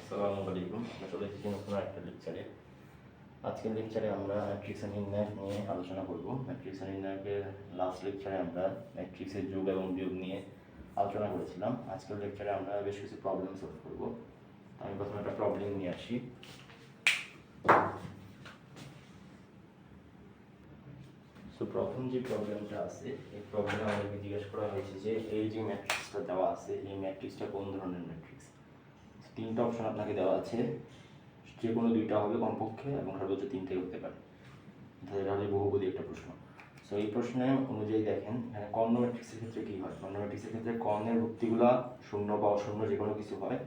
আসসালামু আলাইকুম। আমরা চলে এসেছি নতুন একটা লেকচারে। আজকের লেকচারে আমরা ম্যাট্রিক্স নির্ণয় নিয়ে আলোচনা করব। ম্যাট্রিক্স নির্ণয়কের লাস্ট লেকচারে আমরা ম্যাট্রিক্সের যোগ এবং বিয়োগ নিয়ে আলোচনা করেছিলাম। আজকের লেকচারে আমরা বেশ কিছু প্রবলেম সলভ করব। আমি প্রথমে একটা প্রবলেম নিয়ে আসি। প্রথম যে প্রবলেমটা আছে, এই প্রবলেমে আমাদেরকে জিজ্ঞেস করা হয়েছে যে এই যে ম্যাট্রিক্সটা দেওয়া আছে, এই ম্যাট্রিক্সটা কোন ধরনের ম্যাট্রিক্স। তিনটা অপশন আপনাকে দেওয়া আছে, যে কোনো দুইটা হবে কমপক্ষে এবং সর্বোচ্চ তিনটাই হতে পারে। এটা হলে বহুপদী একটা প্রশ্ন। সো এই প্রশ্নে অনুযায়ী দেখেন, এখানে কর্ণ ম্যাট্রিক্সের ক্ষেত্রে কী হয়। কর্ণ ম্যাট্রিক্সের ক্ষেত্রে কর্ণের ভুক্তিগুলো শূন্য বা অশূন্য যে কোনো কিছু হয়,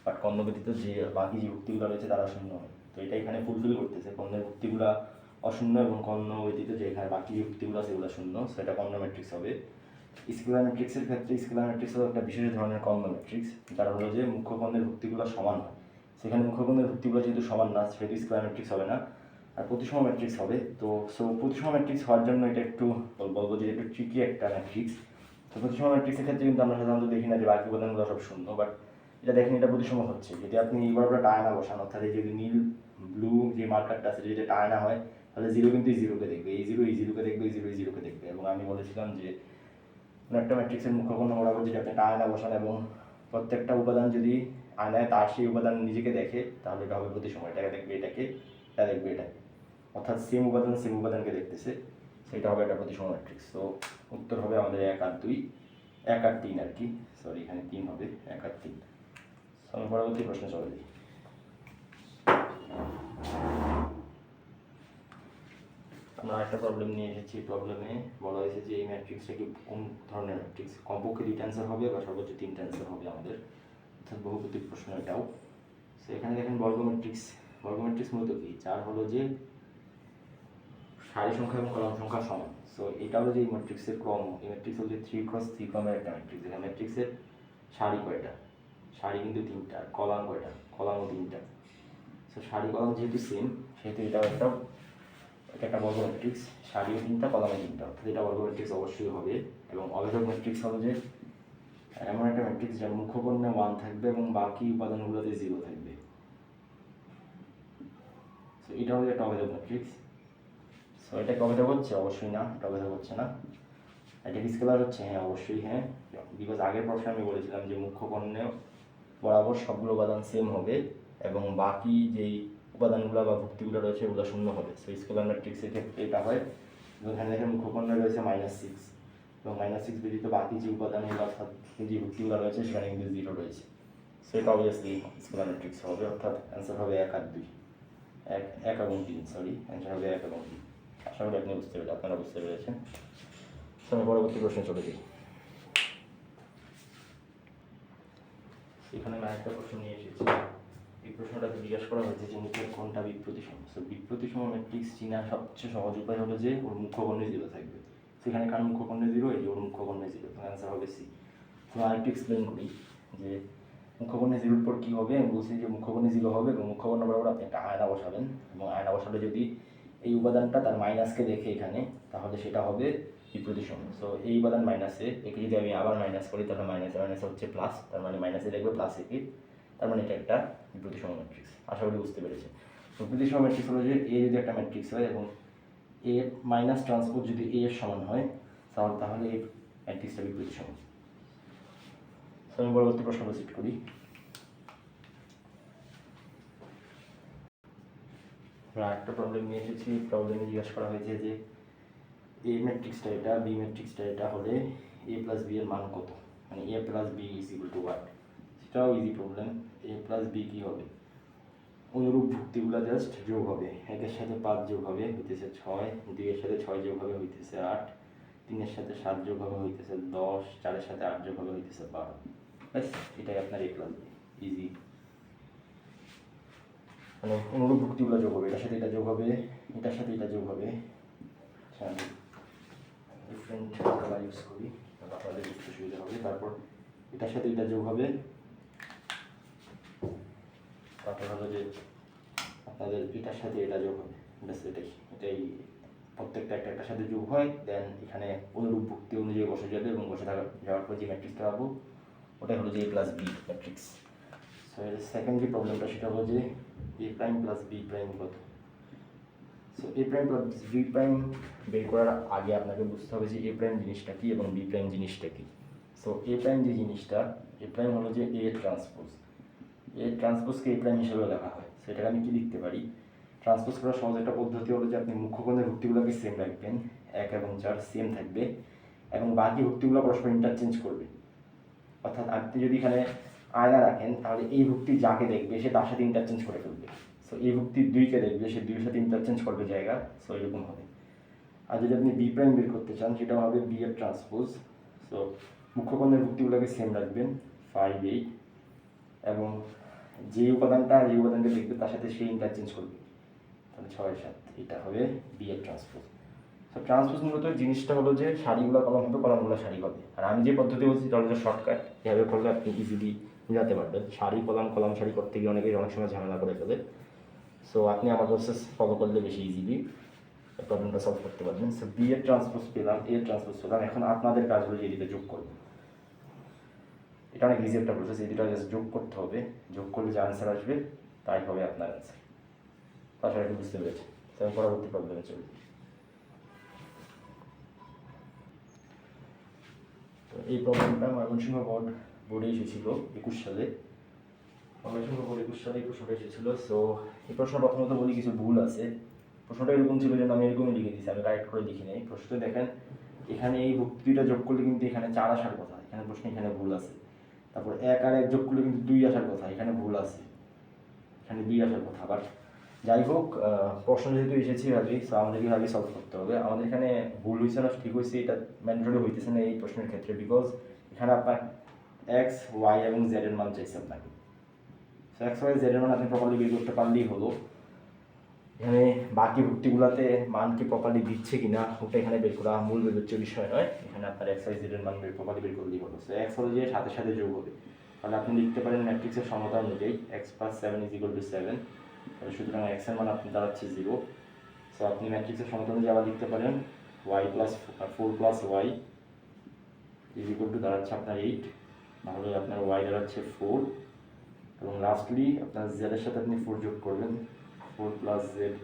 বাট কর্ণ ব্যতীত যে বাকি যে ভুক্তিগুলো রয়েছে তারা শূন্য হয়। তো এটা এখানে ফুলফিল করতেছে, কর্ণের ভুক্তিগুলো অশূন্য এবং কর্ণ ব্যতীত যে এখানে বাকি যে ভুক্তিগুলো আছে সেগুলো শূন্য। সো এটা কর্ণ ম্যাট্রিক্স হবে। স্কেলার ম্যাট্রিক্সের ক্ষেত্রে স্কেলার ম্যাট্রিক্স হলো একটা বিশেষ ধরনের কর্ণ ম্যাট্রিক্স, যার হলো যে মুখ্য কর্ণের ভুক্তিগুলো সমান হয়। সেখানে মুখ্য কর্ণের ভুক্তিগুলো যেহেতু সমান না, সেহেতু স্কেলার ম্যাট্রিক্স হবে না, আর প্রতিসম ম্যাট্রিক্স হবে। তো প্রতিসম ম্যাট্রিক্স হওয়ার জন্য এটা একটু বলবো যে একটু ট্রিকি একটা ম্যাট্রিক্স। তো প্রতিসম ম্যাট্রিক্সের ক্ষেত্রে কিন্তু আমরা সাধারণত দেখি না যে বাকি উপাদানগুলো সব শূন্য, বাট এটা দেখেন এটা প্রতিসম হচ্ছে। যদি আপনি এইবার টায়না বসান, অর্থাৎ এই যদি নীল ব্লু যে মার্কারটা আছে যদি টায়না হয়, তাহলে জিরো কিন্তু এই জিরোকে দেখবে, এই জিরোকে দেখবে, এই জিরোকে দেখবে। এবং আমি বলেছিলাম যে একটা ম্যাট্রিক্সের মুখ্য কর্ণ বরাবর যদি আপনি আয়না বসান এবং প্রত্যেকটা উপাদান যদি আয়নায় তার সেই উপাদান নিজেকে দেখে, তাহলে এটা হবে প্রতিসম। এটাকে দেখবে এটাকে, এটা দেখবে এটাকে, অর্থাৎ সেম উপাদানকে দেখতেছে, সেটা হবে একটা প্রতিসম ম্যাট্রিক্স। তো উত্তর হবে আমাদের 1 আর 2, 1 আর 3 আর কি, সরি এখানে 3 হবে, 1 আর 3। আমি পরবর্তী প্রশ্নে চলে যাই। আমরা একটা প্রবলেম নিয়ে এসেছি। প্রবলেমে বলা হয়েছে যে এই ম্যাট্রিক্সটা কি কোন ধরনের ম্যাট্রিক্স, কমপক্ষে 2টা অ্যান্সার হবে বা সর্বোচ্চ 3টা অ্যান্সার হবে আমাদের, অর্থাৎ বহুপদী প্রশ্ন এটাও। সো এখানে দেখেন বর্গ ম্যাট্রিক্স মূলত কি, যার হলো যে সারি সংখ্যা এবং কলাম সংখ্যা সমান। সো এটা হলো যে এই ম্যাট্রিক্সের ক্রম। এই ম্যাট্রিক্স হলো যে 3x3 ক্রমের একটা ম্যাট্রিক্স। এখানে ম্যাট্রিক্সের সারি কয়টা, সারি কিন্তু 3টা, আর কলাম কয়টা, কলামও 3টা। সো সারি কলাম যেহেতু সেম, সেহেতু এটা একটা বর্গ ম্যাট্রিক্স, সারিও 3টা, কলামে 3টা, অর্থাৎ এটা বর্গ ম্যাট্রিক্স অবশ্যই হবে। এবং অভেদক ম্যাট্রিক্স হলো যে এমন একটা ম্যাট্রিক্স যার মুখ্য কর্ণে 1 থাকবে এবং বাকি উপাদানগুলোতে 0 থাকবে। সো এটা হলো একটা অভেদক ম্যাট্রিক্স। সো এটা কি অভেদক হচ্ছে? অবশ্যই না, এটা অভেদক হচ্ছে না। এটা কি স্কেলার হচ্ছে? হ্যাঁ, অবশ্যই হ্যাঁ, বিকজ আগের প্রশ্নে আমি বলেছিলাম যে মুখ্য কর্ণে বরাবর সবগুলো উপাদান সেম হবে এবং বাকি যেই উপাদানগুলো বা ভুক্তিগুলো রয়েছে ওগুলো শূন্য হবে। সো স্কেলার ম্যাট্রিক্সের ক্ষেত্রে এটা হয়। এবং এখানে দেখেন মুখ্য কর্ণে রয়েছে -6, এবং -6 ব্যতীত বাকি যে উপাদানগুলো অর্থাৎ যে ভুক্তিগুলো রয়েছে সেখানে কিন্তু 0 রয়েছে। সো এটা অবভিয়াসলি স্কেলার ম্যাট্রিক্স হবে, অর্থাৎ অ্যান্সার হবে 1 আর 2, 1 এবং 3, সরি অ্যান্সার হবে 1 এবং 3। আশা করি আপনি আপনারা বুঝতে পেরেছেন। সো আমি পরবর্তী প্রশ্নে চলে যাই। এখানে আমি আরেকটা প্রশ্ন নিয়ে এসেছি। এই প্রশ্নটাতে জিজ্ঞাসা করা হয়েছে যে নিচের কোনটা বিপ্রতিসম। সো বিপ্রতিসম ম্যাট্রিক্স চেনার সবচেয়ে সহজ উপায় হলো যে ওর মুখ্য কর্ণে 0 থাকবে। সেখানে কার মুখ্য কর্ণে 0? এই যে ওর মুখ্য কর্ণে 0, তো অ্যান্সার হবে সি। তো আরেকটু এক্সপ্লেন করি যে মুখ্য কর্ণে 0 পর কী হবে। আমি বলছি যে মুখ্য কর্ণে 0 হবে এবং মুখ্য কর্ণ বরাবর আপনি একটা আয়না বসাবেন, এবং আয়না বসালে যদি এই উপাদানটা তার মাইনাসকে দেখে এখানে, তাহলে সেটা হবে বিপ্রতিসম। সো এই উপাদান মাইনাসে, একে যদি আমি আবার মাইনাস করি তাহলে মাইনাসে হচ্ছে প্লাস, তার মানে মাইনাসে দেখবে প্লাস একে, তার মানে এটা একটা বিপ্রতিসম ম্যাট্রিক্স। আশা করি বুঝতে পেরেছে। বিপ্রতিসম ম্যাট্রিক্স হলো যে এ যদি একটা ম্যাট্রিক্স হয় এবং এ মাইনাস ট্রান্সপোজ যদি এ এর সমান হয়, তাহলে এই ম্যাট্রিক্সটা বিপ্রতিসম। সো আমি পরবর্তী প্রশ্ন প্রসিড করি। একটা প্রবলেম নিয়ে এসেছি। প্রবলেমে জিজ্ঞাসা করা হয়েছে যে এ ম্যাট্রিক্সটা এটা, বি ম্যাট্রিক্সটা এটা হলে এ প্লাস বি এর মান কত, মানে A plus B is equal to what. সেটাও easy problem. A plus B কী হবে, অনুরূপ ভুক্তিগুলো জাস্ট যোগ হবে। 1-এর সাথে 5 যোগ হবে, হইতেছে 6, 2-এর সাথে 6 যোগ হবে, হইতেছে 8, 3-এর সাথে 7 যোগ হবে, হইতেছে 10, 4-এর সাথে 8 যোগ হবে, হইতেছে 12। ব্যাস, এটাই আপনার এ প্লাস বি। ইজি, মানে অনুরূপ ভুক্তিগুলো যোগ হবে, এটার সাথে এটা যোগ হবে, এটার সাথে এটা যোগ হবে। ডিফারেন্ট কালার ইউজ করি, আপনাদের বুঝতে সুবিধা হবে। তারপর এটার সাথে এটা যোগ হবে, তারপর হলো যে আপনাদের এটার সাথে এটা যোগ হবে। ব্যাস, এটাই প্রত্যেকটা একটার সাথে যোগ হয়, দেন এখানে অনুরূপ ভুক্তি অনুযায়ী বসে যাবে এবং বসে যাওয়ার পর যে ম্যাট্রিক্সটা পাবো ওটাই হলো যে A plus B matrix. So so এর সেকেন্ড যে প্রবলেমটা সেটা হলো যে A prime plus B prime কত। So A prime plus B prime বের করার আগে আপনাকে বুঝতে হবে যে এ প্রাইম জিনিসটা কী এবং বি প্রাইম জিনিসটা কী। সো এ প্রাইম যে জিনিসটা, এ প্রাইম হলো যে এ ট্রান্সপোজ, এ ট্রান্সপোজকে এ প্রাইম হিসেবে লেখা হয়। সেটাকে আমি কি লিখতে পারি, ট্রান্সপোজ করার সহজ একটা পদ্ধতি হলো যে আপনি মুখ্যকোণের ভুক্তিগুলোকে সেম রাখবেন, 1 এবং 4 সেম থাকবে, এবং বাকি ভুক্তিগুলো পরস্পর ইন্টারচেঞ্জ করবে। অর্থাৎ আপনি যদি এখানে আয়না রাখেন তাহলে এই ভুক্তি যাকে দেখবে সে তার সাথে ইন্টারচেঞ্জ করে ফেলবে। সো এই ভুক্তি 2কে দেখবে, সে 2-এর সাথে ইন্টারচেঞ্জ করবে জায়গা। সো এরকম হবে। আর যদি আপনি বি প্রাইম বের করতে চান সেটা হবে বি এর ট্রান্সপোজ। সো মুখ্যকোণের ভুক্তিগুলোকে সেম রাখবেন, 5, 8, এবং যে উপাদানকে দেখবে তার সাথে সে ইন্টারচেঞ্জ করবে, তাহলে 6, 7, এটা হবে বি এর ট্রান্সপোজ। সো ট্রান্সপোজ মূলত জিনিসটা হলো যে সারিগুলো কলম হবে, কলমগুলো সারি হবে। আর আমি যে পদ্ধতি বলছি সেটা হলো যে শর্টকাট, এভাবে করলে আপনি ইজিলি বোঝাতে পারবেন। সারি কলম, কলম সারি করতে গিয়ে অনেক সময় ঝামেলা করে ফেলে। সো আপনি আমার প্রসেস ফলো করলে বেশি ইজিলি প্রবলেমটা সলভ করতে পারবেন। সো বি এর ট্রান্সপোজ পেলাম, এ এর ট্রান্সপোজ পেলাম। এখন আপনাদের কাজ হলো এদিকে যোগ করবেন। এটা অনেক ইজি একটা প্রসেস, এই দুটো জাস্ট যোগ করতে হবে। যোগ করলে যে আনসার আসবে তাই হবে আপনার অ্যান্সার। তাছাড়া একটু বুঝতে পেরেছি। তাহলে পরবর্তী প্রবলেমে চলবে। তো এই প্রবলেমটা ময়মনসিংহ বোর্ডে এসেছিল 21 সালে। ময়মনসিংহ বোর্ড 21 সালে এই প্রশ্নটা এসেছিল। সো এই প্রশ্ন প্রথমত বলি কিছু ভুল আছে। প্রশ্নটা এরকম ছিল যেন আমি এরকমই লিখে দিয়েছি, আমি কারেক্ট করে লিখি নাই। প্রশ্নটা দেখেন, এখানে এই ভুক্তিটা যোগ করলে কিন্তু এখানে 4 আসার কথা, এখানে প্রশ্ন এখানে ভুল আছে। তারপর 1 আর 1 যোগ করলে কিন্তু 2 আসার কথা, এখানে ভুল আছে, এখানে 2 আসার কথা। আবার যাই হোক, প্রশ্ন যেহেতু এসেছে ভাবি, সো আমাদেরকে ভাবি সলভ করতে হবে। আমাদের এখানে ভুল হয়েছে না ঠিক হয়েছে এটা ম্যান্ডেটরি হইতেছে না এই প্রশ্নের ক্ষেত্রে, বিকজ এখানে আপনার এক্স, ওয়াই এবং জেড এর মান চাইছে আপনাকে। সো এক্স, ওয়াই, জেড এর মান আপনি প্রপারলি বের করতে পারলেই হলো। এখানে বাকি ভুক্তিগুলোতে মান কি প্রপারলি দিচ্ছে কিনা ওটা এখানে বের করা মূল বিবেচ্য বিষয় নয়। এখানে আপনার এক্স, ওয়াই, জেড এর মান প্রপারলি বের করলেই হলো। সো এক্স হলো যে সাথে সাথে যোগ হবে, তাহলে আপনি লিখতে পারেন ম্যাট্রিক্সের সমতা অনুযায়ী এক্স প্লাস 7 = 7। তাহলে সুতরাং এক্স এর মান আপনি দাঁড়াচ্ছে 0। সো আপনি ম্যাট্রিক্সের সমতা অনুযায়ী আবার লিখতে পারেন ওয়াই প্লাস 4 প্লাস ওয়াই দাঁড়াচ্ছে আপনার 8, তাহলে আপনার ওয়াই দাঁড়াচ্ছে 4, এবং লাস্টলি আপনার জেড এর সাথে আপনি 4 যোগ করবেন, 4 প্লাস জেড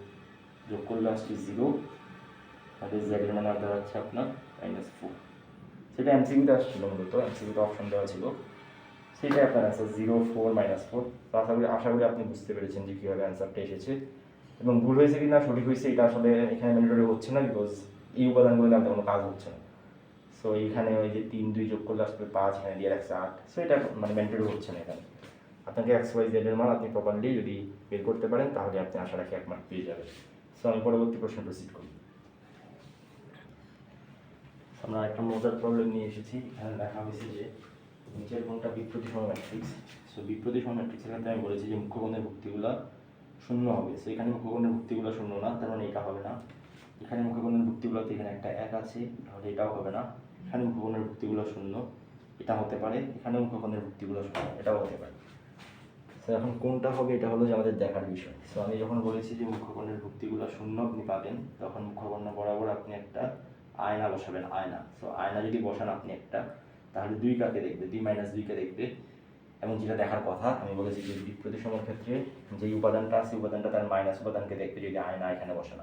যোগ করলে আসছে 0, তাহলে জেড এর মান দাঁড়াচ্ছে আপনার -4। সেটা এমসিকিউতে আসছিল, মূলত এমসিকিউতে অপশন দেওয়া ছিল, সেটাই আপনার অ্যান্সার 0, 4, -4। তো আশা করি আপনি বুঝতে পেরেছেন যে কীভাবে অ্যান্সারটা এসেছে, এবং ভুল হয়েছে কি না সঠিক হয়েছে এটা আসলে এখানে ম্যান্ডেটরি হচ্ছে না, বিকজ এই উপাদানগুলো আমাদের কোনো কাজ হচ্ছে না। সো এইখানে ওই যে 3, 2 যোগ করলে আসলে 5, এখানে দিয়ে রাখছে 8। সো এটা মানে ম্যান্ডেটরি হচ্ছে না এখানে। আপনাকে এক্স, ওয়াই, জেড এর মান আপনি প্রপারলি যদি বের করতে পারেন তাহলে আপনি আশা রাখি 1 মার্ক পেয়ে যাবেন। সো আমি পরবর্তী প্রশ্ন প্রসিড করি। আমরা একটা মজার প্রবলেম নিয়ে এসেছি। এখানে দেখা হয়েছে যে নিচের কোণটা বিপ্রতিসম ম্যাট্রিক্স। সো বিপ্রতিসম ম্যাট্রিক্সের ক্ষেত্রে আমি বলেছি যে মুখ্যকোণের ভুক্তিগুলো শূন্য হবে। সো এখানে মুখ্যকোণের ভুক্তিগুলো শূন্য না, তার মানে এটা হবে না। এখানে মুখ্যকোণের ভুক্তিগুলোতে এখানে একটা 1 আছে, তাহলে এটাও হবে না। এখানে মুখ্যকোণের ভুক্তিগুলো শূন্য, এটা হতে পারে। এখানে মুখ্যকোণের ভুক্তিগুলো শূন্য, এটাও হতে পারে। সো এখন কোনটা হবে এটা হলো যে আমাদের দেখার বিষয়। সো আমি যখন বলেছি যে মুখ্যকোণের ভুক্তিগুলো শূন্য আপনি পাবেন, তখন মুখ্যকোণ বরাবর আপনি একটা আয়না বসাবেন, আয়না। সো আয়না যদি বসান আপনি একটা, তাহলে 2 কাকে দেখবে, 2 - 2 কে দেখবে। এবং যেটা দেখার কথা আমি বলেছি যে বিপ্রতিসমের ক্ষেত্রে যেই উপাদানটা আছে উপাদানটা তার মাইনাস উপাদানকে দেখবে। যদি আয়না এখানে বসান,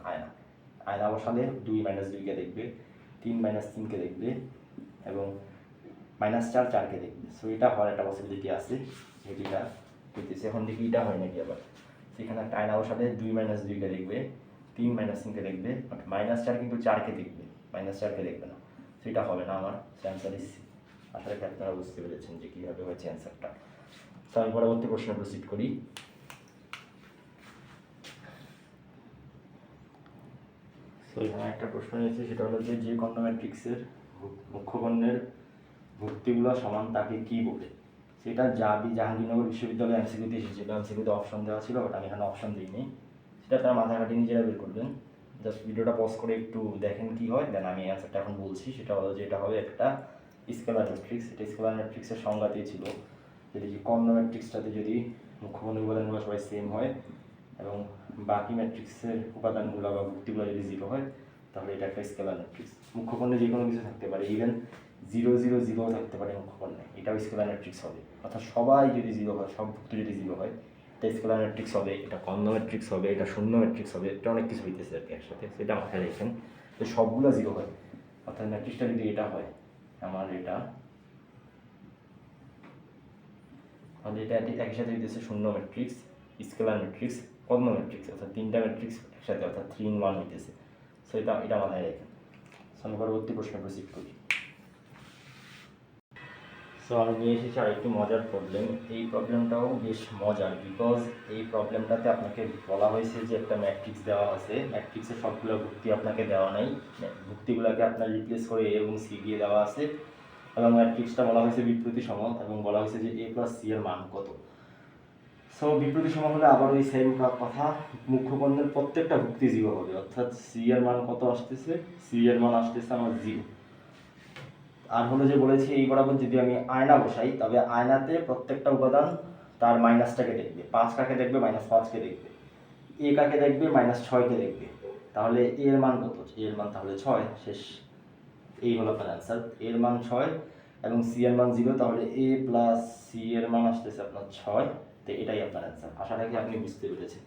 আয়না বসালে 2 - 2 কে দেখবে, 3 - 3 কে দেখবে, এবং -4 4 কে দেখবে। সো এটা হওয়ার একটা পসিবিলিটি আছে, যেটা হইতেছে। এখন দেখি এটা হয় নাকি। আবার সেখানে একটা আয়না বসালে 2 - 2 কে দেখবে, 3 - 3 কে দেখবে, বাট -4 কিন্তু 4 কে দেখবে, -4 কে দেখবে না। সেটা হবে না আমার। Answer is C. আশা করি আপনারা বুঝতে পেরেছেন যে কীভাবে হয়েছে অ্যান্সারটা। তো আমি পরবর্তী প্রশ্নে প্রসিড করি। সো এখানে একটা প্রশ্ন রয়েছে, সেটা হলো যে কর্ণ ম্যাট্রিক্সের মুখ্যকর্ণের ভুক্তিগুলো সমান তাকে কি বলে। সেটা জাহাঙ্গীরনগর বিশ্ববিদ্যালয়ে এমসিকিউতে এসেছিল। এমসিকিউতে অপশন দেওয়া ছিল, বাট আমি এখানে অপশন দিইনি। সেটা আপনারা মাথা কাটিয়ে নিজেরা বের করবেন। জাস্ট ভিডিওটা পজ করে একটু দেখেন কি হয়, দেন আমি অ্যান্সারটা এখন বলছি। সেটা হলো যে এটা হবে একটা স্কেলার ম্যাট্রিক্স। এটা স্কেলার ম্যাট্রিক্সের সংজ্ঞাতেই ছিল যদি কর্ণ ম্যাট্রিক্সটাতে যদি মুখ্যকর্ণের উপাদানগুলো সবাই সেম হয় এবং বাকি ম্যাট্রিক্সের উপাদানগুলো বা ভুক্তিগুলো যদি 0 হয়, তাহলে এটা একটা স্কেলার ম্যাট্রিক্স। মুখ্যকর্ণে যে কোনো কিছু থাকতে পারে, ইভেন 0 0 0 থাকতে পারে মুখ্যকর্ণে, এটাও স্কেলার ম্যাট্রিক্স হবে। অর্থাৎ সবাই যদি জিরো হয়, সব ভুক্তি যদি জিরো হয়, এটা স্কেলার ম্যাট্রিক্স হবে, এটা কর্ণ ম্যাট্রিক্স হবে, এটা শূন্য ম্যাট্রিক্স হবে, এটা অনেক কিছু হইতেছে আর কি একসাথে, সেটা মাথায় রাখেন। তো সবগুলো জিরো হয়, অর্থাৎ ম্যাট্রিক্সটা যদি এটা হয় আমার এটা, তাহলে এটা একই সাথে হইতেছে শূন্য ম্যাট্রিক্স, স্কেলার ম্যাট্রিক্স, কর্ণ ম্যাট্রিক্স, অর্থাৎ তিনটা ম্যাট্রিক্স একসাথে, অর্থাৎ 3 in 1 হইতেছে। সো এটা মাথায় রাখেন। সো আমি পরবর্তী প্রশ্নে প্রসিড করি। সো আমি নিয়ে এসেছি আরেকটি মজার প্রবলেম। এই প্রবলেমটাও বেশ মজার, বিকজ এই প্রবলেমটাতে আপনাকে বলা হয়েছে যে একটা ম্যাট্রিক্স দেওয়া আছে, ম্যাট্রিক্সের সবগুলো ভুক্তি আপনাকে দেওয়া নাই, ভুক্তিগুলোকে আপনার রিপ্লেস করে এ এবং সি দিয়ে দেওয়া আছে, এবং ম্যাট্রিক্সটা বলা হয়েছে বিপ্রতিসম, এবং বলা হয়েছে যে এ প্লাস সি এর মান কত। সো বিপ্রতিসম হলে আবার ওই সেম কথা, মুখ্য পণ্যের প্রত্যেকটা ভুক্তি জিরো হবে, অর্থাৎ সি এর মান কত আসতেছে, সি এর মান আসতেছে আমার জিরো। আর হলো যে বলেছি এই বরাবর যদি আমি আয়না বসাই, তবে আয়নাতে প্রত্যেকটা উপাদান তার মাইনাসটাকে দেখবে, 5 কাকে দেখবে, -5কে দেখবে, এ কাকে দেখবে, -6কে দেখবে, তাহলে এ এর মান কত, এ এর মান তাহলে 6, শেষ। এই হলো আপনার অ্যান্সার, এর মান 6 এবং সি এর মান 0, তাহলে এ প্লাস সি এর মান আসতেছে আপনার 6। তো এটাই আপনার অ্যান্সার। আশা রাখি আপনি বুঝতে পেরেছেন।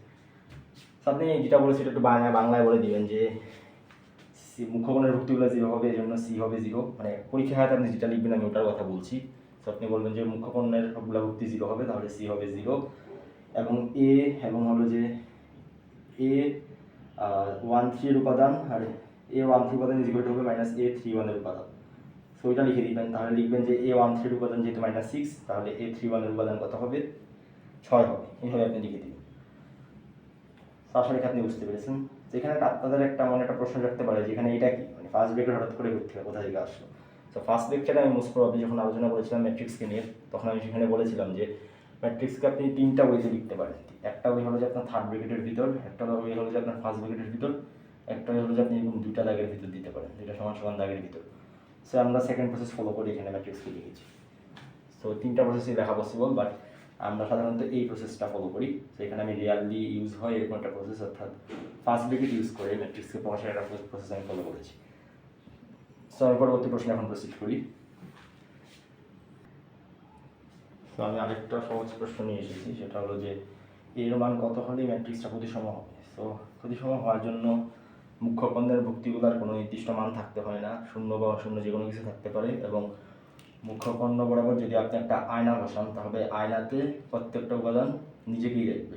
আপনি যেটা বলেছেন এটা একটু বাংলায় বলে দিবেন যে মুখ্যপণ্যের ভুক্তিগুলো জিরো হবে, এই জন্য সি হবে জিরো, মানে পরীক্ষা খাতে আপনি যেটা লিখবেন আমি ওটার কথা বলছি। তো আপনি বলবেন যে মুখ্যপণ্যের সবগুলো ভুক্তি জিরো হবে, তাহলে সি হবে জিরো, এবং এ এবং হলো যে এ 1 3 উপাদান, আর এ 1 3 উপাদান ইজ ইকুয়াল টু হবে -a 3 1 এর উপাদান। সো ওইটা লিখে দিবেন, তাহলে লিখবেন যে এ 1 3 উপাদান যেহেতু -6, তাহলে এ 3 1 এর উপাদান কত হবে, 6 হবে। এইভাবে আপনি লিখে দিবেন। আশা করি আপনি বুঝতে পেরেছেন। যেখানে আপনাদের একটা মনে একটা প্রশ্ন রাখতে পারে যেখানে এটা কি, মানে ফার্স্ট ব্রেকেট হঠাৎ করে করতে হবে, কোথা থেকে আসলো। তো ফার্স্ট ব্রেকেটে আমি মোস্ট প্রবাবলি যখন আলোচনা করেছিলাম ম্যাট্রিক্সকে নিয়ে, তখন আমি সেখানে বলেছিলাম যে ম্যাট্রিক্সকে আপনি 3টা ওয়েতে লিখতে পারেন। একটা ওয়ে হলো যে আপনার থার্ড ব্রেকেটের ভিতর, একটা ওয়ে হলো যে আপনার ফার্স্ট ব্রেকেটের ভিতর, একটা ওয়ে হলো যে আপনি এরকম দুইটা দাগের ভিতর দিতে পারেন, দুইটা সমান সমান দাগের ভিতর। সো আমরা সেকেন্ড প্রসেস ফলো করে এখানে ম্যাট্রিক্সকে লিখেছি। সো 3টা প্রসেসই লেখা পসিবল, বাট আমরা সাধারণত এই প্রসেসটা ফলো করি। সেখানে আমি রিয়ালি ইউজ হয় এরকম একটা প্রসেস, অর্থাৎ ফার্স্ট ব্রেকেট ইউজ করে ম্যাট্রিক্সকে প্রকাশের একটা প্রসেস আমি ফলো করেছি। সো আমি পরবর্তী প্রশ্নে এখন প্রসিড করি। তো আমি আরেকটা সহজ প্রশ্ন নিয়ে এসেছি, সেটা হলো যে এর মান কত হলে ম্যাট্রিক্সটা প্রতিসম হবে। সো প্রতিসম হওয়ার জন্য মুখ্য পণ্যের ভুক্তিগুলোর কোনো নির্দিষ্ট মান থাকতে হয় না, শূন্য বা অশূন্য যে কোনো কিছু থাকতে পারে, এবং মুখ্য পণ্য বরাবর যদি আপনি একটা আয়না বসান, তাহলে আয়নাতে প্রত্যেকটা উপাদান নিজেকেই দেখবে।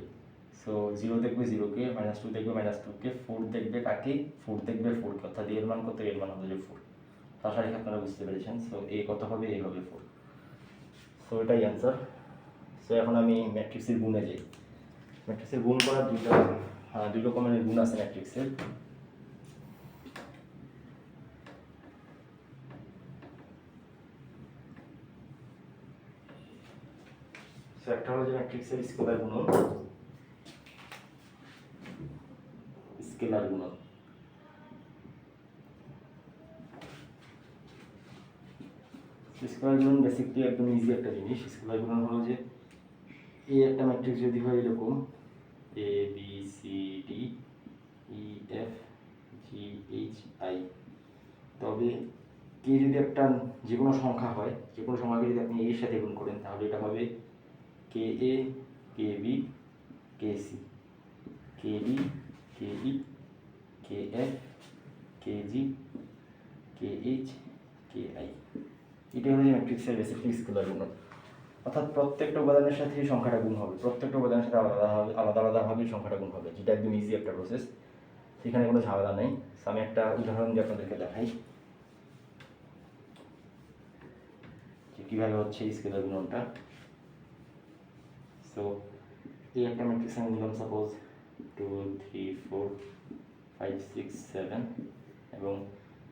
সো 0 দেখবে 0কে, -2 দেখবে -2কে, 4 দেখবে কাকে, 4 দেখবে 4কে, অর্থাৎ এর মান কত, এর মান হলো যে 4। আশা রাখি আপনারা বুঝতে পেরেছেন। সো এ কত হবে, এ হবে 4। সো এটাই অ্যান্সার। সো এখন আমি ম্যাট্রিক্সের গুণে যাই। ম্যাট্রিক্সের গুণ করার দুই রকমের গুণ আছে ম্যাট্রিক্সের। সো একটা হলো যে ম্যাট্রিক্সের স্কেলার গুণন, স্কেলার গুণন। স্কেলার গুণন বেসিকলি একদম ইজি একটা জিনিস। স্কেলার গুণন হলো যে এই একটা ম্যাট্রিক্স যদি হয় এরকম A B C D E F G H I, তবে কে যদি একটা যে কোনো সংখ্যা হয়, যে কোনো সংখ্যাকে যদি আপনি এর সাথে গুণ করেন, তাহলে এটা হবে k A, k B, k C, k D, k E, k F, k G, k H, k I. এটাই হলো যে ম্যাট্রিক্সের বেসিকলি স্কেলার গুণন। অর্থাৎ প্রত্যেকটা উপাদানের সাথে সংখ্যাটা গুণ হবে, প্রত্যেকটা উপাদানের সাথে আলাদা আলাদাভাবে সংখ্যাটা গুণ হবে, যেটা একদম ইজি একটা প্রসেস, সেখানে কোনো ঝামেলা নেই। আমি একটা উদাহরণ দিয়ে আপনাদেরকে দেখাই যে কীভাবে হচ্ছে স্কেলার গুণনটা। সো এই একটা ম্যাট্রিক্স আমি নিলাম সাপোজ 2 3 4 5 6 7, এবং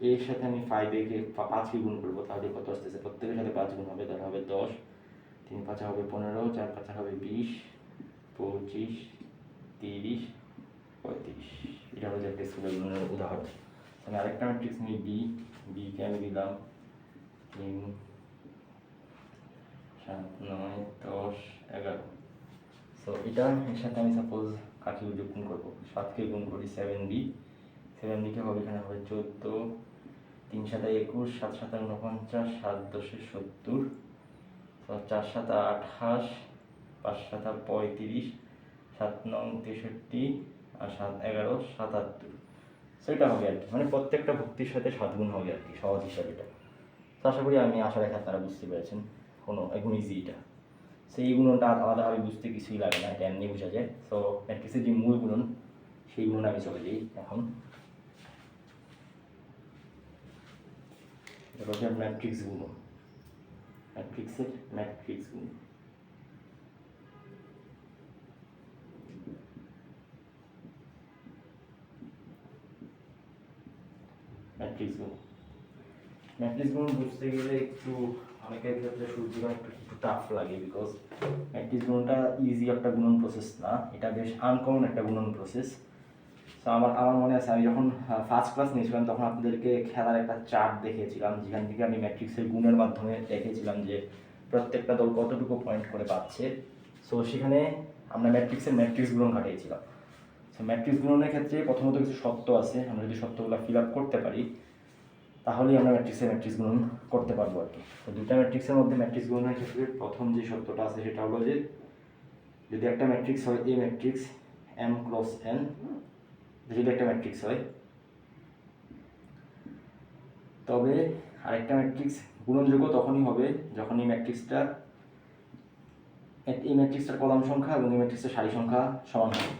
এর সাথে আমি 5কে গুণ করবো, তাহলে কত আসতেছে, প্রত্যেকের সাথে 5 গুণ হবে, তাহলে হবে 10, 3 5 হবে 15, 4 5 হবে 20, 25, 30, 35। এটা হচ্ছে একটা স্কেলার গুণনের উদাহরণ। আমি আরেকটা ম্যাট্রিক্স নিই বিকে আমি দিলাম 3 7 9 10 11। সো এটা এর সাথে আমি সাপোজ কাকে গুণ করবো, 7কে গুণ করি 7b, 7bকে হবে এখানে হবে 14, 3 7 21, 7 7 49, 7 10 70, তো 4 7 28, 5 7 35, 7 9 63 আর 7 11 77। সেটা হবে আর কি, মানে প্রত্যেকটা ভক্তির সাথে 7 গুণ হবে আর কি, সহজ হিসাব এটা। তো আশা করি আমি আশা রাখি আপনারা বুঝতে পেরেছেন, কোনো একদম ইজি এটা। সেই গুণনটা আলাদাভাবে বুঝতে কিছুই লাগে না, এটা এমনি বোঝা যায়। সো ম্যাট্রিক্সের যে মূল গুণন, সেই গুণন আমি চলে যাই এখন। এটা হচ্ছে ম্যাট্রিক্স গুণন, ম্যাট্রিক্সের ম্যাট্রিক্স গুণন। ম্যাট্রিক্স গুণন, ম্যাট্রিক্স গুণন বুঝতে গেলে একটু অনেকের ক্ষেত্রে শুরুর দিকে একটু টাফ লাগে, বিকজ ম্যাট্রিক্স গুণনটা ইজি একটা গুণন প্রসেস না, এটা বেশ আনকমন একটা গুণন প্রসেস। তো আমার মনে আছে আমি যখন ফার্স্ট ক্লাস নিয়েছিলাম তখন আপনাদেরকে খেলার একটা চার্ট দেখিয়েছিলাম, যেখান থেকে আমি ম্যাট্রিক্সের গুণের মাধ্যমে দেখেছিলাম যে প্রত্যেকটা দল কতটুকু পয়েন্ট করে পাচ্ছে। সো সেখানে আমরা ম্যাট্রিক্সের ম্যাট্রিক্স গুণন কাটিয়েছিলাম। সো ম্যাট্রিক্স গুণনের ক্ষেত্রে প্রথমত কিছু শর্ত আছে, আমরা যদি শর্তগুলো ফিল আপ করতে পারি তাহলেই আমরা ম্যাট্রিক্স গুণন করতে পারবো আর কি। তো দুইটা ম্যাট্রিক্সের মধ্যে ম্যাট্রিক্স গুণনের ক্ষেত্রে প্রথম যে শর্তটা আছে সেটা হলো যে যদি একটা ম্যাট্রিক্স হয় এ ম্যাট্রিক্স M ক্রস N, যদি একটা ম্যাট্রিক্স হয়, তবে আরেকটা ম্যাট্রিক্স গুণনযোগ্য তখনই হবে যখন এই ম্যাট্রিক্সটার কলাম সংখ্যা এবং এই ম্যাট্রিক্সের সারি সংখ্যা সমান হবে।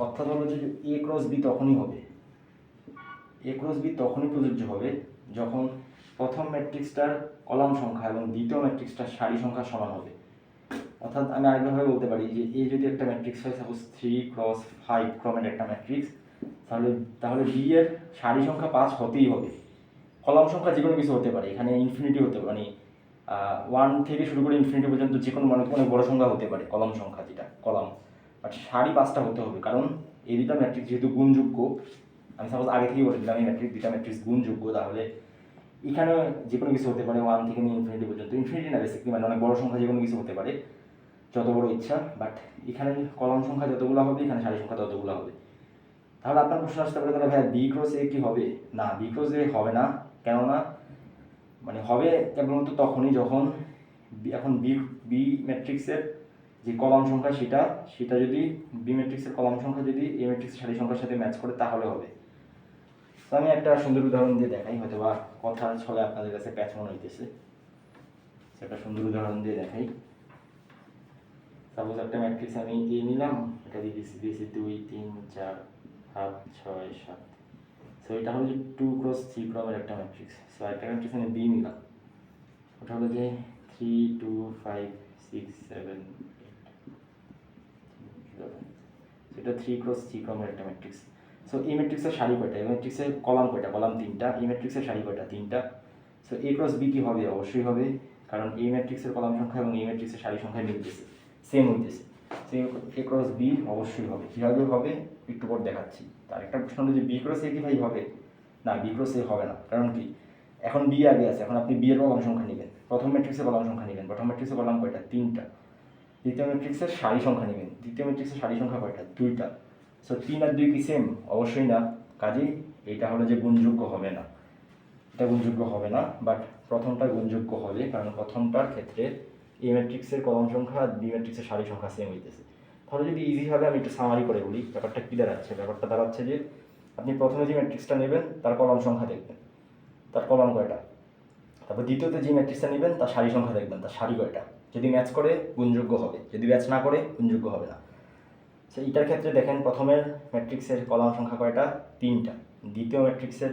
অর্থাৎ হলো যে A ক্রস B তখনই হবে, A ক্রস B তখনই প্রযোজ্য হবে যখন প্রথম ম্যাট্রিক্সটার কলাম সংখ্যা এবং দ্বিতীয় ম্যাট্রিক্সটার সারি সংখ্যা সমান হবে। অর্থাৎ আমি আরেকভাবে বলতে পারি যে A যদি একটা ম্যাট্রিক্স হয়, সাপোজ 3 ক্রস 5 ক্রমের একটা ম্যাট্রিক্স, তাহলে B এর সারি সংখ্যা 5 হতেই হবে। কলাম সংখ্যা যে কোনো কিছু হতে পারে, এখানে ইনফিনিটি হতে পারে, মানে 1 থেকে শুরু করে ইনফিনিটি পর্যন্ত যে কোনো মানে অনেক বড় সংখ্যা হতে পারে কলাম সংখ্যা, যেটা কলাম, বাট সারি 5টা হতে হবে, কারণ এই দুটা ম্যাট্রিক্স যেহেতু গুণযোগ্য। আমি সাপোজ আগে থেকেই বলে দিলাম এই দুটা ম্যাট্রিক্স গুণযোগ্য, তাহলে এখানে যে কোনো কিছু হতে পারে 1 থেকে নিয়ে ইনফিনিটি পর্যন্ত, ইনফিনিটি না বেসিক্যালি মানে অনেক বড় সংখ্যা যে কোনো কিছু হতে পারে, যত বড় ইচ্ছা, বাট এখানে কলাম সংখ্যা যতগুলো হবে এখানে সারি সংখ্যা ততগুলো হবে। তাহলে আপনার প্রশ্ন আসতে পারে তাহলে ভাই বি ক্রস এ কি হবে? না, বি ক্রস এ হবে না, কেননা মানে হবে কেবলমাত্র তখনই যখন এখন বি ম্যাট্রিক্সের যে কলাম সংখ্যা সেটা যদি বি ম্যাট্রিক্সের কলাম সংখ্যা যদি এ ম্যাট্রিক্সের সারি সংখ্যার সাথে ম্যাচ করে তাহলে হবে। তো আমি একটা সুন্দর উদাহরণ দিয়ে দেখাই, হয়তো বা কথার ছলে আপনাদের কাছে প্যাচ মনে হইতেছে, একটা সুন্দর উদাহরণ দিয়ে দেখাই। সাপোজ একটা ম্যাট্রিক্স আমি এ নিলাম, এটা দিয়েছি 2 3 4 5 6 7। সো এটা হলো যে 2 ক্রস 3 ক্রমের একটা ম্যাট্রিক্স। সো একটা ম্যাট্রিক্স আমি বি নিলাম, ওটা হলো যে 3 2 5 6 7 8 সেটা 3 ক্রস 3 ক্রমের একটা ম্যাট্রিক্স। সো এই ম্যাট্রিক্সের সারি কয়টা, এই ম্যাট্রিক্সের কলাম কয়টা, কলাম 3টা, এই ম্যাট্রিক্সের সারি কয়টা, 3টা। সো এ ক্রস বি কি হবে? অবশ্যই হবে, কারণ এই ম্যাট্রিক্সের কলাম সংখ্যা এবং এই ম্যাট্রিক্সের সারি সংখ্যা মিলতেছে, সেম হইতেছে। সো এ ক্রস বি অবশ্যই হবে। কীভাবে হবে একটু পর দেখাচ্ছি। তার একটা প্রশ্ন হলো যে বি ক্রস এ কি ভাই হবে? না, বি ক্রস এ হবে না, কারণ কি, এখন বি আগে আছে, এখন আপনি বি এর কলাম সংখ্যা নেবেন, প্রথম ম্যাট্রিক্সের কলাম সংখ্যা নেবেন, প্রথম ম্যাট্রিক্সের কলাম কয়টা, 3টা। দ্বিতীয় ম্যাট্রিক্সের সারি সংখ্যা নেবেন, দ্বিতীয় ম্যাট্রিক্সের সারি সংখ্যা কয়টা, 2টা। সো 3 আর 2 কি সেম? অবশ্যই না, কাজেই এটা হলো যে গুণযোগ্য হবে না, এটা গুণযোগ্য হবে না, বাট প্রথমটা গুণযোগ্য হবে, কারণ প্রথমটার ক্ষেত্রে এ ম্যাট্রিক্সের কলাম সংখ্যা আর বি ম্যাট্রিক্সের সারি সংখ্যা সেম হইতেছে। তাহলে যদি ইজিভাবে আমি একটু সামারি করে বলি, ব্যাপারটা কী দাঁড়াচ্ছে? ব্যাপারটা দাঁড়াচ্ছে যে আপনি প্রথমে যে ম্যাট্রিক্সটা নেবেন তার কলাম সংখ্যা দেখবেন, তার কলাম কয়টা, তারপর দ্বিতীয়তে যে ম্যাট্রিক্সটা নেবেন তার সারি সংখ্যা দেখবেন, তার সারি কয়টা। যদি ম্যাচ করে গুণযোগ্য হবে, যদি ম্যাচ না করে গুণযোগ্য হবে না। সো এইটার ক্ষেত্রে দেখেন প্রথমের ম্যাট্রিক্সের কলাম সংখ্যা কয়টা, 3টা, দ্বিতীয় ম্যাট্রিক্সের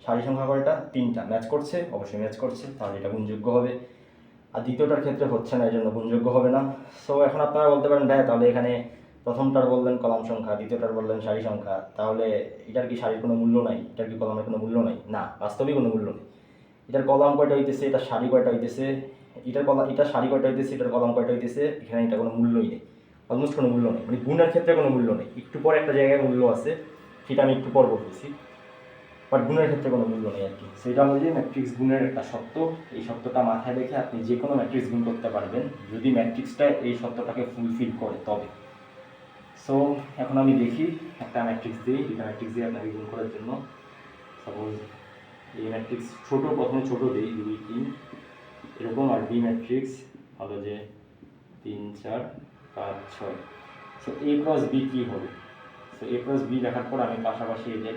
সারি সংখ্যা কয়টা, 3টা। ম্যাচ করছে? অবশ্যই ম্যাচ করছে, তাহলে এটা গুণযোগ্য হবে। আর দ্বিতীয়টার ক্ষেত্রে হচ্ছে না, এই জন্য গুণযোগ্য হবে না। সো এখন আপনারা বলতে পারেন ভাই তাহলে এখানে প্রথমটার বললেন কলাম সংখ্যা, দ্বিতীয়টার বললেন সারি সংখ্যা, তাহলে এটার কি সারির কোনো মূল্য নাই, এটার কি কলামের কোনো মূল্য নাই? না, বাস্তবেই কোনো মূল্য নেই। এটার কলাম কয়টা হইতেছে, এটার সারি কয়টা হইতেছে, এটার সারি কয়টা হইতেছে, এটার কলাম কয়টা হইতেছে, এখানে এটা কোনো মূল্যই নেই, অলমোস্ট কোনো মূল্য নেই, মানে গুণের ক্ষেত্রে কোনো মূল্য নেই। একটু পরে একটা জায়গায় মূল্য আছে, সেটা আমি একটু পর বলতেছি, বাট গুণের ক্ষেত্রে কোনো মূল্য নেই আর কি। সেটা হলো যে ম্যাট্রিক্স গুণের একটা সত্য, এই সত্যটা মাথায় রেখে আপনি যে কোনো ম্যাট্রিক্স গুণ করতে পারবেন যদি ম্যাট্রিক্সটা এই সত্যটাকে ফুলফিল করে তবে। সো এখন আমি দেখি একটা ম্যাট্রিক্স দিই, দুটা ম্যাট্রিক্স দিয়ে আপনাকে গুণ করার জন্য। সাপোজ এই ম্যাট্রিক্স ছোটো, প্রথমে ছোটো দিই 2 3 এরকম, আর বি ম্যাট্রিক্স হলো যে 3 4 5 6। সো এ ক্রস বি কী হবে? সো এ ক্রস বি লেখার পর আমি পাশাপাশি এদের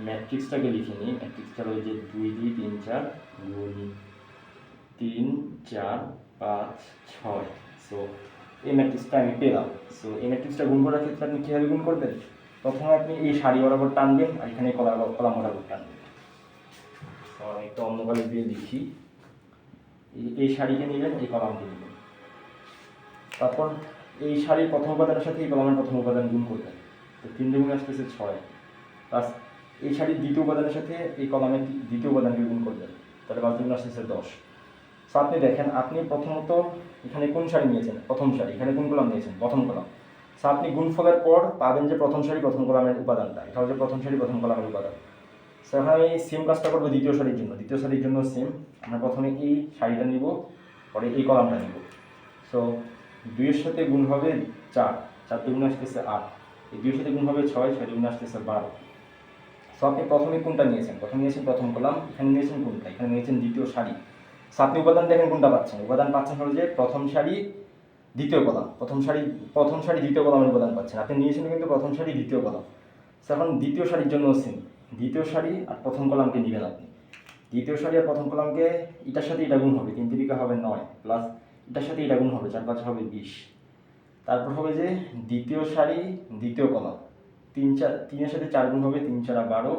ম্যাট্রিক্সটাকে লিখে নিই। ম্যাট্রিক্সটা হলো যে 2 2 3 4 গুণ 3 4 5 6। সো এই ম্যাট্রিক্সটা আমি পেলাম। সো এই ম্যাট্রিক্সটা গুণ করার ক্ষেত্রে আপনি কীভাবে গুণ করবেন? প্রথমে আপনি এই সারি বরাবর টানবেন আর এখানে কলাম বরাবর টানবেন। তো আমি একটা অন্য কালি দিয়ে লিখি। এই সারিকে নেবেন, এই কলামকে নেবেন, তারপর এই সারির প্রথম উপাদানের সাথে এই কলামের প্রথম উপাদান গুণ করবেন। তো 3 গুণ আসতেছে 6, প্লাস এই সারির দ্বিতীয় উপাদানের সাথে এই কলামের দ্বিতীয় উপাদানকে গুণ করবেন, তাহলে 5 গুণ আসতেছে 10। সো আপনি দেখেন, আপনি প্রথমত এখানে কোন সারি নিয়েছেন? প্রথম সারি। এখানে কোন কলাম নিয়েছেন? প্রথম কলাম। সো আপনি গুণফলের পর পাবেন যে প্রথম সারি প্রথম কলামের উপাদানটা, এটা হচ্ছে প্রথম সারি প্রথম কলামের উপাদান। সো এখন আমি সেম কাজটা করবো দ্বিতীয় সারির জন্য। দ্বিতীয় সারির জন্য সেম, আমরা প্রথমে এই সারিটা নিব, পরে এই কলামটা নিব। সো 2-এর সাথে গুণ হবে 4, 4 গুণ আসতেছে 8, এই 2-এর সাথে গুণ হবে 6, 6 গুণ আসতেছে 12। সো আপনি প্রথমে কোনটা নিয়েছেন? প্রথমে নিয়েছেন প্রথম কলাম, এখানে নিয়েছেন কোনটা? এখানে নিয়েছেন দ্বিতীয় সারি। সো আপনি উপাদান দেখেন কোনটা পাচ্ছেন? উপাদান পাচ্ছেন হলো যে প্রথম সারি দ্বিতীয় কলাম, প্রথম সারি দ্বিতীয় কলামের উপাদান পাচ্ছেন। আপনি নিয়েছেন কিন্তু প্রথম সারি দ্বিতীয় কলাম। সো এখন দ্বিতীয় সারির জন্য সেম, দ্বিতীয় সারি আর প্রথম কলামকে নেবেন আপনি। দ্বিতীয় সারি আর প্রথম কলামকে এটার সাথে এটা গুণ হবে, 3 3 হবে 9, প্লাস এটার সাথে এটা গুণ হবে, 4 5 হবে 20। তারপর হবে যে দ্বিতীয় সারি দ্বিতীয় কলাম, 3-এর সাথে 4 গুণ হবে, 3 4 12,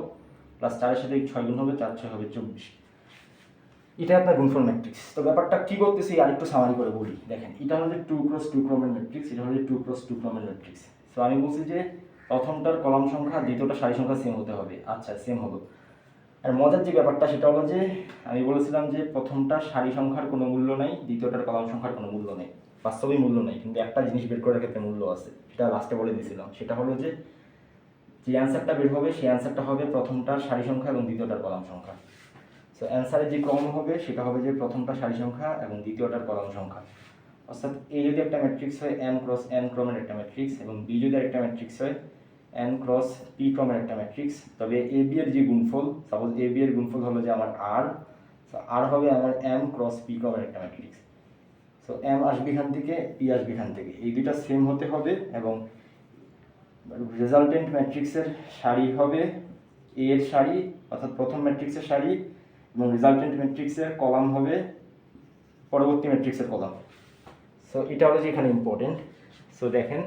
প্লাস 4-এর সাথে 6 গুণ হবে, 4 6 হবে 24। এটা আপনার গুণফল ম্যাট্রিক্স। তো ব্যাপারটা কী করতেছি আরেকটু সামারি করে বলি। দেখেন, এটা হলো যে 2 × 2 ক্রমের ম্যাট্রিক্স, এটা হলো যে 2 × 2 ক্রমের ম্যাট্রিক্স। সো আমি বলছি যে প্রথমটার কলাম সংখ্যা দ্বিতীয়টা সারি সংখ্যা সেম হতে হবে। আচ্ছা, সেম হলো। আর মজার যে ব্যাপারটা সেটা হলো যে আমি বলেছিলাম যে প্রথমটার সারি সংখ্যার কোনো মূল্য নাই, দ্বিতীয়টার কলাম সংখ্যার কোনো মূল্য নেই। বাস্তবেই মূল্য নেই, কিন্তু একটা জিনিস বের করার ক্ষেত্রে মূল্য আছে, সেটা লাস্টে বলে দিয়েছিলাম। সেটা হলো যে অ্যান্সারটা বের হবে সেই অ্যান্সারটা হবে প্রথমটার সারি সংখ্যা এবং দ্বিতীয়টার কলাম সংখ্যা। সো অ্যান্সারের যে ক্রম হবে সেটা হবে যে প্রথমটার সারি সংখ্যা এবং দ্বিতীয়টার কলাম সংখ্যা। অর্থাৎ এ যদি একটা ম্যাট্রিক্স হয় m × n ক্রমের একটা ম্যাট্রিক্স, এবং বি যদি একটা ম্যাট্রিক্স হয় n × p ক্রমের একটা ম্যাট্রিক্স, তবে এ বি এর যে গুণফল, সাপোজ এ বি এর গুণফল হলো যে আমার r, সো r হবে আমার m × p ক্রমের একটা ম্যাট্রিক্স। সো m আসবে এখান থেকে, p আসবে এখান থেকে, এই দুইটা সেম হতে হবে, এবং রেজাল্টেন্ট ম্যাট্রিক্সের সারি হবে এ এর সারি, অর্থাৎ প্রথম ম্যাট্রিক্সের সারি, এবং রেজাল্টেন্ট ম্যাট্রিক্সের কলাম হবে পরবর্তী ম্যাট্রিক্সের কলাম। সো এটা হলো যে এখানে ইম্পর্টেন্ট। সো দেখেন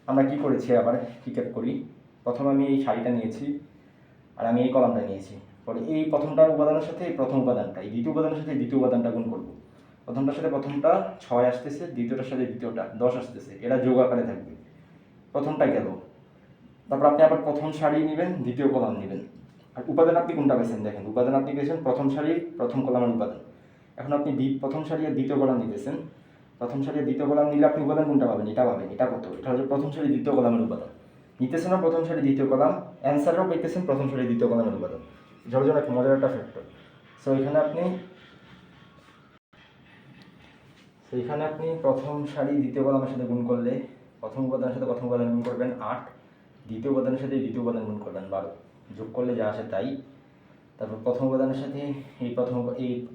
আমরা কি করেছি, আবার রিক্যাপ করি। প্রথমে আমি এই সারিটা নিয়েছি আর আমি এই কলামটা নিয়েছি, পরে এই প্রথমটার উপাদানের সাথে এই প্রথম উপাদানটা, এই দ্বিতীয় উপাদানের সাথে দ্বিতীয় উপাদানটা গুণ করবো। প্রথমটার সাথে প্রথমটা 6 আসতেছে, দ্বিতীয়টার সাথে দ্বিতীয়টা 10 আসতেছে, এরা যোগ আকারে থাকবে। প্রথমটা গেল, তারপর আপনি আবার প্রথম সারি নেবেন, দ্বিতীয় কলাম নেবেন। আর উপাদান আপনি কোনটা পেয়েছেন? দেখেন, উপাদান আপনি পেয়েছেন প্রথম সারি প্রথম কলামের উপাদান। এখন আপনি প্রথম সারি আর দ্বিতীয় কলাম নিতেছেন, প্রথম সারি আর দ্বিতীয় কলাম নিলে আপনি উপাদান কোনটা পাবেন? এটা পাবেন। এটা কত? এটা হচ্ছে প্রথম সারি দ্বিতীয় কলামের উপাদান। নিতেছেন না প্রথম সারি দ্বিতীয় কলাম, অ্যান্সারও পেতেছেন প্রথম সারি দ্বিতীয় কলামের উপাদান। এটার জন্য একটা মজার একটা ফ্যাক্টর। সো এখানে আপনি প্রথম সারি দ্বিতীয় কলামের সাথে গুণ করলে, প্রথম উপাদানের সাথে প্রথম উপাদান গুণ করবেন 8, দ্বিতীয় উপাদানের সাথে দ্বিতীয় উপাদান গুণ করবেন 12, যোগ করলে যা আসে তাই। তারপর প্রথম উপাদানের সাথে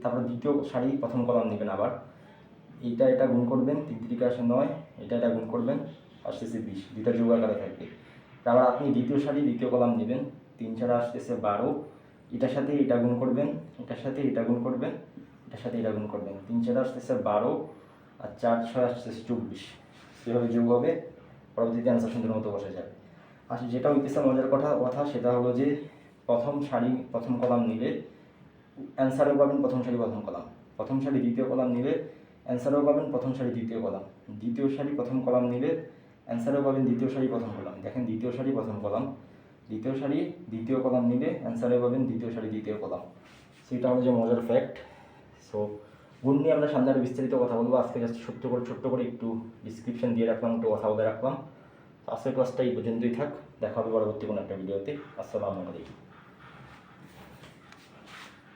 তারপর দ্বিতীয় সারি প্রথম কলাম নেবেন, আবার এটা গুণ করবেন, 3 3 আসে 9, এটা গুণ করবেন, আসতেছে 20, দুইটা যোগ আকারে থাকবে। তারপর আপনি দ্বিতীয় সারি দ্বিতীয় কলাম নেবেন, 3 4 আসতেছে 12, এটার সাথে এটা গুণ করবেন, এটার সাথে এটা গুণ করবেন, এটার সাথে এটা গুণ করবেন, 3 4 আসতেছে 12, আর 4 6 আসতেছে 24, সেভাবে যোগ হবে, পরবর্তীতে অ্যান্সার সুন্দর মতো বসে যাবে। আর যেটা হইতেছে মজার কথা সেটা হলো যে প্রথম সারি প্রথম কলাম নিলে অ্যান্সারও পাবেন প্রথম সারি প্রথম কলাম, প্রথম সারি দ্বিতীয় কলাম নিলে অ্যান্সারও পাবেন প্রথম সারি দ্বিতীয় কলাম, দ্বিতীয় সারি প্রথম কলাম নিলে অ্যান্সারও পাবেন দ্বিতীয় সারি প্রথম কলাম। দেখেন, দ্বিতীয় সারি প্রথম কলাম, দ্বিতীয় সারি দ্বিতীয় কলাম নিলে অ্যান্সারও পাবেন দ্বিতীয় সারি দ্বিতীয় কলাম। সেটা হলো যে মজার ফ্যাক্ট। সো গুণ নিয়ে আমরা সামনে আরও বিস্তারিত কথা বলবো। আজকে জাস্ট ছোট্ট করে একটু ডিসক্রিপশন দিয়ে রাখলাম, একটু কথা বলে রাখলাম। আজকের ক্লাসটা এই পর্যন্তই থাক, দেখা হবে পরবর্তী কোনো একটা ভিডিওতে। আসসালামু আলাইকুম।